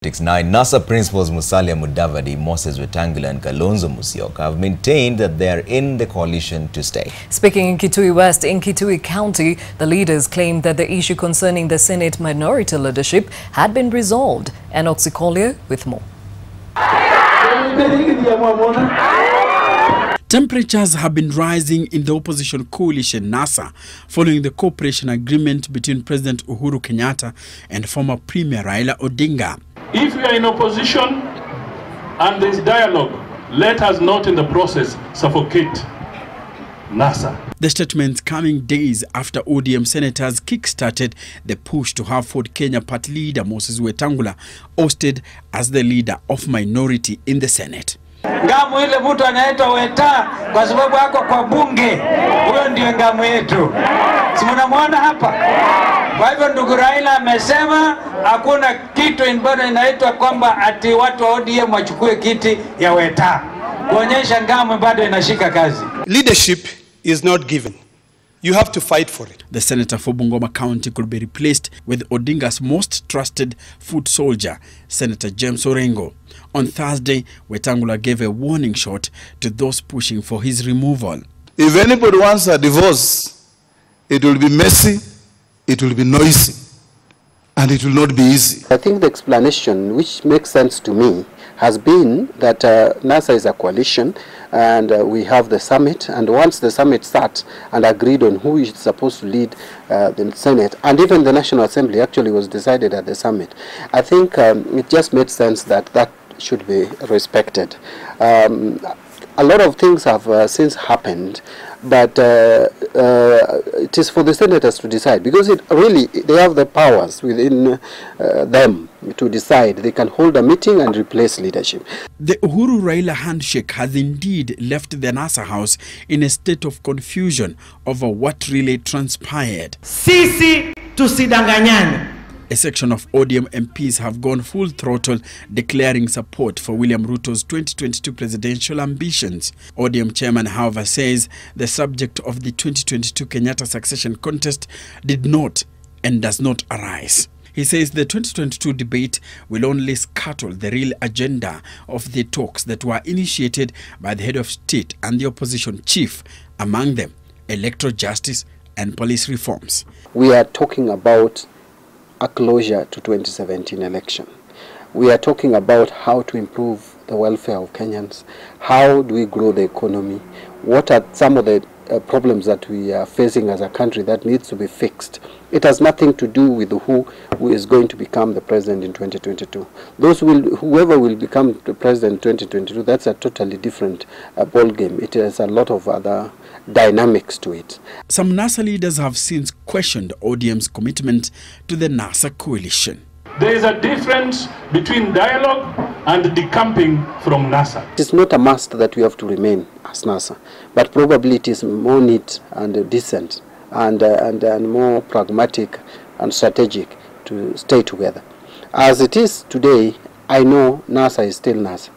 Nine NASA principals Musalia Mudavadi, Wetangula and Kalonzo Musyoka have maintained that they are in the coalition to stay. Speaking in Kitui West, in Kitui County, the leaders claimed that the issue concerning the Senate minority leadership had been resolved. Enoch Collier with more. Temperatures have been rising in the opposition coalition NASA following the cooperation agreement between President Uhuru Kenyatta and former Premier Raila Odinga. If we are in opposition and there is dialogue, let us not in the process suffocate NASA. The statements coming days after ODM senators kick-started the push to have Ford Kenya party leader Wetangula ousted as the leader of minority in the Senate. Ngamu ile mtu anaitwa Weta kwa sababu yako kwa bunge, huyo ndio ngamu yetu. Si mnamwona hapa? Kwa hivyo ndugu Raila amesema hakuna kitu bado inaitwa kwamba ati watu wa ODM wachukue kiti ya Weta. Kuonyesha ngamu bado inashika kazi. Leadership is not given. You have to fight for it. The senator for Bungoma County could be replaced with Odinga's most trusted foot soldier, Senator James Orengo. On Thursday, Wetangula gave a warning shot to those pushing for his removal. If anybody wants a divorce, it will be messy, it will be noisy, and it will not be easy. I think the explanation, which makes sense to me, has been that NASA is a coalition and we have the summit, and once the summit starts and agreed on who is supposed to lead the Senate, and even the National Assembly actually was decided at the summit, I think it just made sense that that should be respected. A lot of things have since happened, but it is for the senators to decide, because they have the powers within them to decide. They can hold a meeting and replace leadership. The Uhuru-Raila handshake has indeed left the NASA house in a state of confusion over what really transpired. Sisi tusidanganyane. A section of ODM MPs have gone full throttle, declaring support for William Ruto's 2022 presidential ambitions. ODM chairman, however, says the subject of the 2022 Kenyatta succession contest did not and does not arise. He says the 2022 debate will only scuttle the real agenda of the talks that were initiated by the head of state and the opposition chief, among them electoral justice and police reforms. We are talking about a closure to 2017 election. We are talking about how to improve the welfare of Kenyans. How do we grow the economy? What are some of the problems that we are facing as a country that needs to be fixed? It has nothing to do with who is going to become the president in 2022. Whoever will become the president in 2022, that's a totally different ball game. It has a lot of other dynamics to it. Some NASA leaders have since questioned ODM's commitment to the NASA coalition. There is a difference between dialogue and decamping from NASA. It is not a must that we have to remain as NASA, but probably it is more neat and decent and more pragmatic and strategic to stay together. As it is today, I know NASA is still NASA.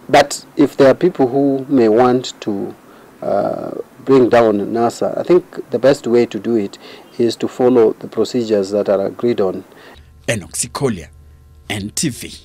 But if there are people who may want to bring down NASA, I think the best way to do it is to follow the procedures that are agreed on. Enoch Collier, NTV.